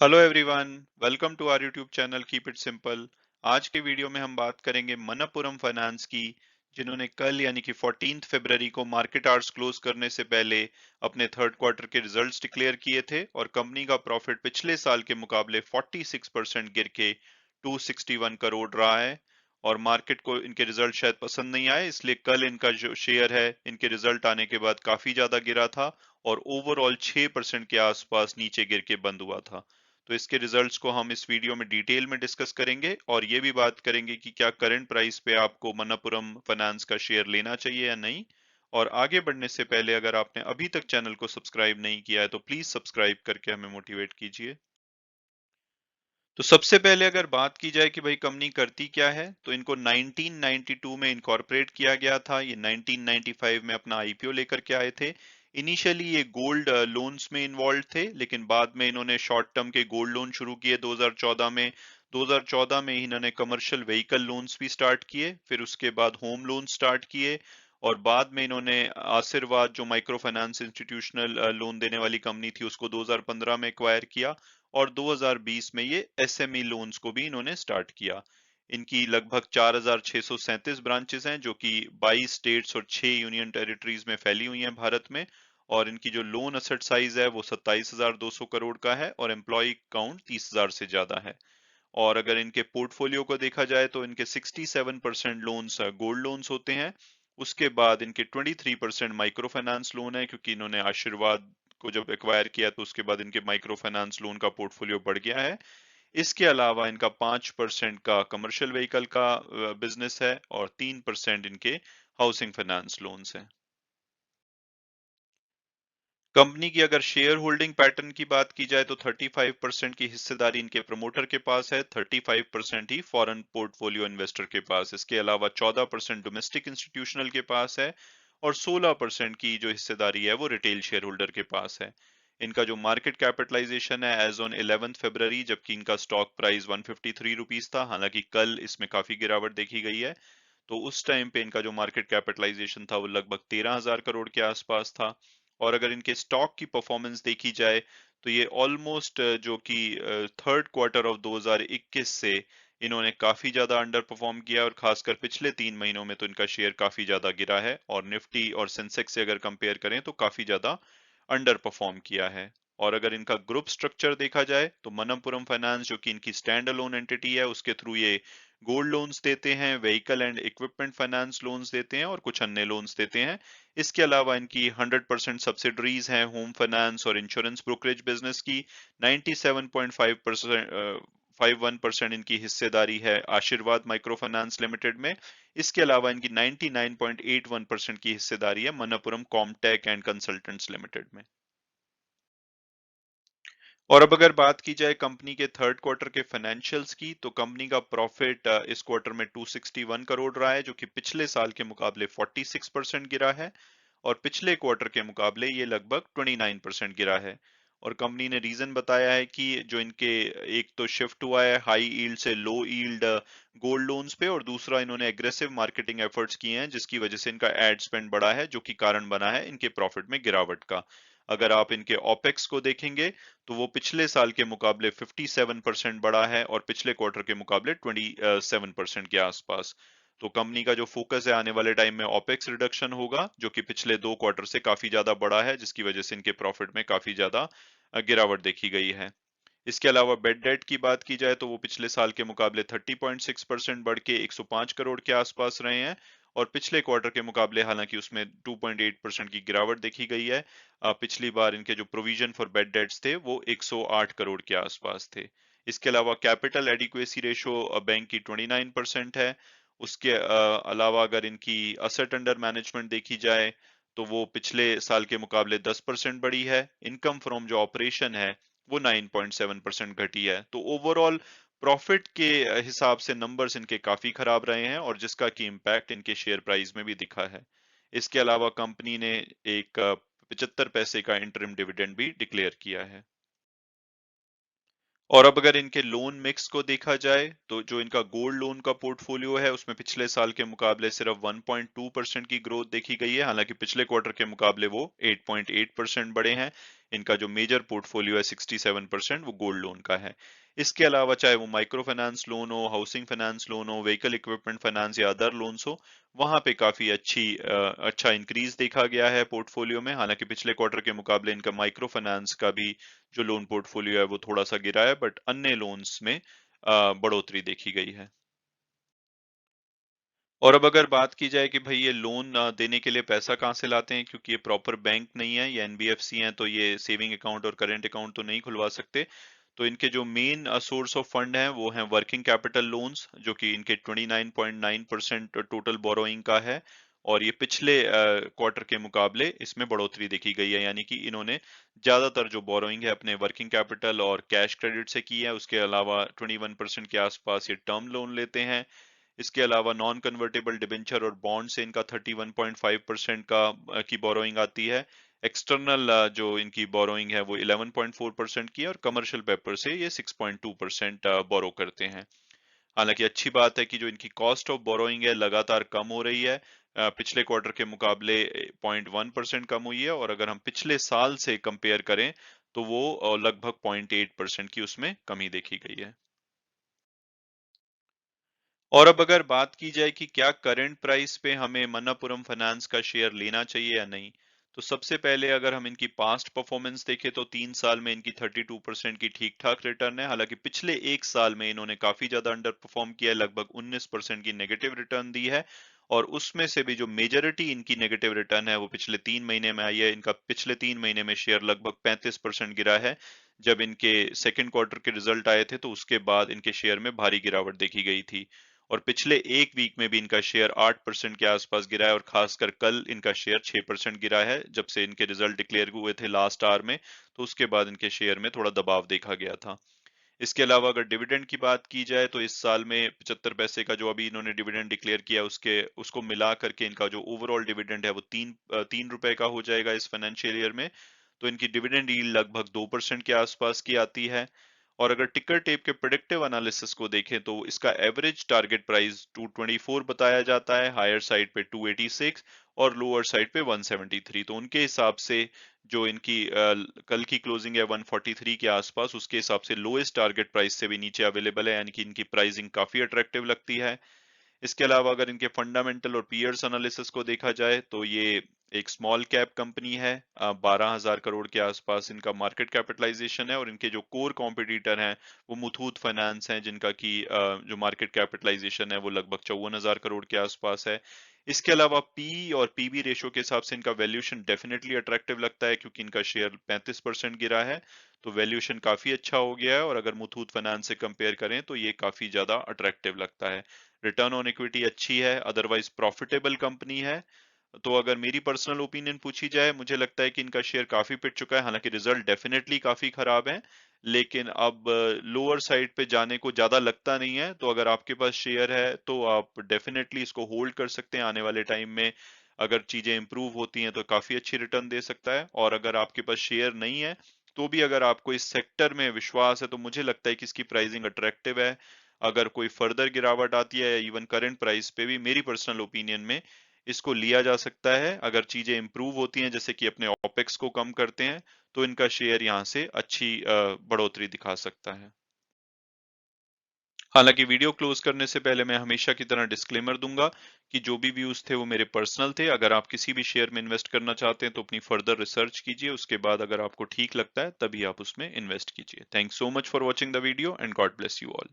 Hello everyone, welcome to our YouTube channel keep it simple. आज के video में हम बात करेंगे मनप्पुरम फाइनेंस की, जिन्होंने कल यानी कि 14 फरवरी को मार्केट आवर्स क्लोज करने से पहले अपने थर्ड क्वार्टर के रिजल्ट्स डिक्लेयर किए थे और कंपनी का प्रॉफिट पिछले साल के मुकाबले 46% गिर के 261 करोड़ रहा है। और मार्केट को इनके रिजल्ट शायद पसंद नहीं आए, इसलिए कल इनका जो शेयर है इनके रिजल्ट आने के बाद काफी ज्यादा गिरा था और ओवरऑल 6% के आसपास नीचे गिर के बंद हुआ था। तो इसके रिजल्ट्स को हम इस वीडियो में डिटेल में डिस्कस करेंगे और ये भी बात करेंगे कि क्या करंट प्राइस पे आपको मनप्पुरम फाइनेंस का शेयर लेना चाहिए या नहीं। और आगे बढ़ने से पहले अगर आपने अभी तक चैनल को सब्सक्राइब नहीं किया है तो प्लीज सब्सक्राइब करके हमें मोटिवेट कीजिए। तो सबसे पहले अगर बात की जाए कि भाई कंपनी करती क्या है, तो इनको 1992 में इनकॉर्पोरेट किया गया था। ये 1995 में अपना आईपीओ लेकर के आए थे। इनिशियली ये गोल्ड लोन्स में इन्वॉल्व थे, लेकिन बाद में इन्होंने शॉर्ट टर्म के गोल्ड लोन शुरू किए 2014 में। 2014 में इन्होंने कमर्शियल व्हीकल लोन्स भी स्टार्ट किए, फिर उसके बाद होम लोन स्टार्ट किए और बाद में इन्होंने आशीर्वाद जो माइक्रो फाइनेंस इंस्टीट्यूशनल लोन देने वाली कंपनी थी उसको 2015 में एक्वायर किया और 2020 में ये एसएमई लोन्स को भी इन्होंने स्टार्ट किया। इनकी लगभग 4,637 ब्रांचेस हैं जो कि 22 स्टेट्स और 6 यूनियन टेरिटरीज में फैली हुई हैं भारत में। और इनकी जो लोन असेट साइज है वो 27,200 करोड़ का है और एम्प्लॉय काउंट 30,000 से ज्यादा है। और अगर इनके पोर्टफोलियो को देखा जाए तो इनके 67% लोन्स गोल्ड लोन्स होते हैं। उसके बाद इनके 23% माइक्रो फाइनेंस लोन है, क्योंकि इन्होंने आशीर्वाद को जब एक्वायर किया तो उसके बाद इनके माइक्रो फाइनेंस लोन का पोर्टफोलियो बढ़ गया है। इसके अलावा इनका 5% का कमर्शियल व्हीकल का बिजनेस है और 3% इनके हाउसिंग फाइनेंस लोन्स हैं। कंपनी की अगर शेयर होल्डिंग पैटर्न की बात की जाए तो 35% की हिस्सेदारी इनके प्रमोटर के पास है, 35% ही फॉरेन पोर्टफोलियो इन्वेस्टर के पास। इसके अलावा 14% डोमेस्टिक इंस्टीट्यूशनल के पास है और 16% की जो हिस्सेदारी है वो रिटेल शेयर होल्डर के पास है। इनका जो मार्केट कैपिटलाइजेशन है एज ऑन 11 फरवरी, जबकि इनका स्टॉक प्राइस 153 रुपीज था, हालांकि कल इसमें काफी गिरावट देखी गई है। तो उस टाइम पे इनका जो मार्केट कैपिटलाइजेशन था वो लगभग 13,000 करोड़ के आसपास था। और अगर इनके स्टॉक की परफॉर्मेंस देखी जाए तो ये ऑलमोस्ट जो कि थर्ड क्वार्टर ऑफ 2021 से इन्होंने काफी ज्यादा अंडर परफॉर्म किया और खासकर पिछले 3 महीनों में तो इनका शेयर काफी ज्यादा गिरा है और निफ्टी और सेंसेक्स से अगर कंपेयर करें तो काफी ज्यादा अंडर परफॉर्म किया है। और अगर इनका ग्रुप स्ट्रक्चर देखा जाए तो मनप्पुरम फाइनेंस जो कि इनकी स्टैंड अलोन एंटिटी है उसके थ्रू ये गोल्ड लोन्स देते हैं, vehicle and equipment finance loans देते हैं और कुछ अन्य लोन्स देते हैं। इसके अलावा इनकी 100% सब्सिडरीज हैं होम फाइनेंस और इंश्योरेंस ब्रोकरेज बिजनेस की। 97.5% 51% इनकी हिस्सेदारी है आशीर्वाद माइक्रो फाइनेंस लिमिटेड में। इसके अलावा इनकी 99.81% की हिस्सेदारी है मनप्पुरम कॉमटेक एंड कंसल्टेंट्स लिमिटेड में। और अब अगर बात की जाए कंपनी के थर्ड क्वार्टर के फाइनेंशियल्स की, तो कंपनी का प्रॉफिट इस क्वार्टर में 261 करोड़ रहा है, जो कि पिछले साल के मुकाबले 46% गिरा है और पिछले क्वार्टर के मुकाबले ये लगभग 29% गिरा है। और कंपनी ने रीजन बताया है कि जो इनके एक तो शिफ्ट हुआ है हाई यील्ड से लो यील्ड गोल्ड लोन्स पे और दूसरा इन्होंने एग्रेसिव मार्केटिंग एफर्ट्स किए हैं जिसकी वजह से इनका एड स्पेंड बढ़ा है, जो कि कारण बना है इनके प्रॉफिट में गिरावट का। अगर आप इनके ओपेक्स को देखेंगे तो वो पिछले साल के मुकाबले 57% बढ़ा है और पिछले क्वार्टर के मुकाबले 27% के आसपास। तो कंपनी का जो फोकस है आने वाले टाइम में ओपेक्स रिडक्शन होगा, जो कि पिछले 2 क्वार्टर से काफी ज्यादा बढ़ा है, जिसकी वजह से इनके प्रॉफिट में काफी ज्यादा गिरावट देखी गई है। इसके अलावा बेड डेट की बात की जाए तो वो पिछले साल के मुकाबले 30.6% बढ़ के 105 करोड़ के आसपास रहे हैं और पिछले क्वार्टर के मुकाबले हालांकि उसमें 2.8% की गिरावट देखी गई है। पिछली बार इनके जो प्रोविजन फॉर बेड डेट्स थे वो 108 करोड़ के आसपास थे। इसके अलावा कैपिटल एडिक्वेसी रेशो बैंक की 29% है। उसके अलावा अगर इनकी असेट अंडर मैनेजमेंट देखी जाए तो वो पिछले साल के मुकाबले 10% बढ़ी है। इनकम फ्रॉम जो ऑपरेशन है वो 9.7% घटी है। तो ओवरऑल प्रॉफिट के हिसाब से नंबर्स इनके काफी खराब रहे हैं और जिसका कि इम्पैक्ट इनके शेयर प्राइस में भी दिखा है। इसके अलावा कंपनी ने एक 75 पैसे का इंटरिम डिविडेंड भी डिक्लेयर किया है। और अब अगर इनके लोन मिक्स को देखा जाए तो जो इनका गोल्ड लोन का पोर्टफोलियो है उसमें पिछले साल के मुकाबले सिर्फ 1.2% की ग्रोथ देखी गई है, हालांकि पिछले क्वार्टर के मुकाबले वो 8.8% बढ़े हैं। इनका जो मेजर पोर्टफोलियो है 67% वो गोल्ड लोन का है। इसके अलावा चाहे वो माइक्रो फाइनेंस लोन हो, हाउसिंग फाइनेंस लोन हो, व्हीकल इक्विपमेंट फाइनेंस या अदर लोन्स हो, वहां पे काफी अच्छा इंक्रीज देखा गया है पोर्टफोलियो में। हालांकि पिछले क्वार्टर के मुकाबले इनका माइक्रो फाइनेंस का भी जो लोन पोर्टफोलियो है वो थोड़ा सा गिरा है, बट अन्य लोन्स में बढ़ोतरी देखी गई है। और अब अगर बात की जाए कि भाई ये लोन देने के लिए पैसा कहाँ से लाते हैं, क्योंकि ये प्रॉपर बैंक नहीं है, ये एनबीएफसी हैं, तो ये सेविंग अकाउंट और करंट अकाउंट तो नहीं खुलवा सकते। तो इनके जो मेन सोर्स ऑफ फंड है वो है वर्किंग कैपिटल लोन्स, जो कि इनके 29.9% टोटल बोरोइंग का है। और ये पिछले क्वार्टर के मुकाबले इसमें बढ़ोतरी देखी गई है, यानी कि इन्होंने ज्यादातर जो बोरोइंग है अपने वर्किंग कैपिटल और कैश क्रेडिट से की है। उसके अलावा 21% के आसपास ये टर्म लोन लेते हैं। इसके अलावा नॉन कन्वर्टेबल डिबेंचर और बॉन्ड से इनका 31.5% की बोरोइंग आती है। एक्सटर्नल जो इनकी बोरोइंग है वो 11.4% की है, और कमर्शियल पेपर से ये 6.2% बोरो करते हैं। हालांकि अच्छी बात है कि जो इनकी कॉस्ट ऑफ बोरोइंग है लगातार कम हो रही है। पिछले क्वार्टर के मुकाबले 0.1% कम हुई है, और अगर हम पिछले साल से कंपेयर करें तो वो लगभग 0.8% की उसमें कमी देखी गई है। और अब अगर बात की जाए कि क्या करंट प्राइस पे हमें मन्नापुरम फाइनेंस का शेयर लेना चाहिए या नहीं, तो सबसे पहले अगर हम इनकी पास्ट परफॉर्मेंस देखें तो 3 साल में इनकी 32% की ठीक ठाक रिटर्न है। हालांकि पिछले 1 साल में इन्होंने काफी ज्यादा अंडर परफॉर्म किया है, लगभग 19% की नेगेटिव रिटर्न दी है। और उसमें से भी जो मेजोरिटी इनकी नेगेटिव रिटर्न है वो पिछले 3 महीने में आई है। इनका पिछले 3 महीने में शेयर लगभग 35% गिरा है। जब इनके सेकेंड क्वार्टर के रिजल्ट आए थे तो उसके बाद इनके शेयर में भारी गिरावट देखी गई थी। और पिछले एक वीक में भी इनका शेयर 8% के आसपास गिरा है, और खासकर कल इनका शेयर 6% गिरा है जब से इनके रिजल्ट डिक्लेयर हुए थे लास्ट आवर में। तो उसके बाद इनके शेयर में थोड़ा दबाव देखा गया था। इसके अलावा अगर डिविडेंड की बात की जाए तो इस साल में 75 पैसे का जो अभी इन्होंने डिविडेंड डिक्लेयर किया उसके उसको मिला करके इनका जो ओवरऑल डिविडेंड है वो 3 रुपए का हो जाएगा इस फाइनेंशियल ईयर में। तो इनकी डिविडेंड यील्ड लगभग 2% के आसपास की आती है। और अगर टिकर टेप के प्रेडिक्टिव एनालिसिस को देखें तो इसका एवरेज टारगेट प्राइस 224 बताया जाता है, हायर साइड पे 286 और लोअर साइड पे 173। तो उनके हिसाब से जो इनकी कल की क्लोजिंग है 143 के आसपास, उसके हिसाब से लोएस्ट टारगेट प्राइस से भी नीचे अवेलेबल है, यानी कि इनकी प्राइसिंग काफी अट्रैक्टिव लगती है। इसके अलावा अगर इनके फंडामेंटल और पीयर्स एनालिसिस को देखा जाए तो ये एक स्मॉल कैप कंपनी है। 12,000 करोड़ के आसपास इनका मार्केट कैपिटलाइजेशन है, और इनके जो कोर कॉम्पिटिटर हैं वो मुथूट फाइनेंस हैं, जिनका की जो मार्केट कैपिटलाइजेशन है वो लगभग 54,000 करोड़ के आसपास है। इसके अलावा पी और पीबी रेशो के हिसाब से इनका वैल्यूएशन डेफिनेटली अट्रैक्टिव लगता है, क्योंकि इनका शेयर 35% गिरा है। तो वैल्यूएशन काफी अच्छा हो गया है, और अगर मुथूट फाइनेंस से कंपेयर करें तो ये काफी ज्यादा अट्रैक्टिव लगता है। रिटर्न ऑन इक्विटी अच्छी है, अदरवाइज प्रॉफिटेबल कंपनी है। तो अगर मेरी पर्सनल ओपिनियन पूछी जाए, मुझे लगता है कि इनका शेयर काफी पिट चुका है। हालांकि रिजल्ट डेफिनेटली काफी खराब है, लेकिन अब लोअर साइड पे जाने को ज्यादा लगता नहीं है। तो अगर आपके पास शेयर है तो आप डेफिनेटली इसको होल्ड कर सकते हैं। आने वाले टाइम में अगर चीजें इंप्रूव होती हैं तो काफी अच्छी रिटर्न दे सकता है। और अगर आपके पास शेयर नहीं है तो भी अगर आपको इस सेक्टर में विश्वास है तो मुझे लगता है कि इसकी प्राइसिंग अट्रैक्टिव है। अगर कोई फर्दर गिरावट आती है या इवन करंट प्राइस पे भी, मेरी पर्सनल ओपिनियन में इसको लिया जा सकता है। अगर चीजें इंप्रूव होती हैं, जैसे कि अपने ओपेक्स को कम करते हैं, तो इनका शेयर यहाँ से अच्छी बढ़ोतरी दिखा सकता है। हालांकि वीडियो क्लोज करने से पहले मैं हमेशा की तरह डिस्क्लेमर दूंगा कि जो भी व्यूज थे वो मेरे पर्सनल थे। अगर आप किसी भी शेयर में इन्वेस्ट करना चाहते हैं तो अपनी फर्दर रिसर्च कीजिए, उसके बाद अगर आपको ठीक लगता है तभी आप उसमें इन्वेस्ट कीजिए। Thanks so much for watching the video and God bless you all.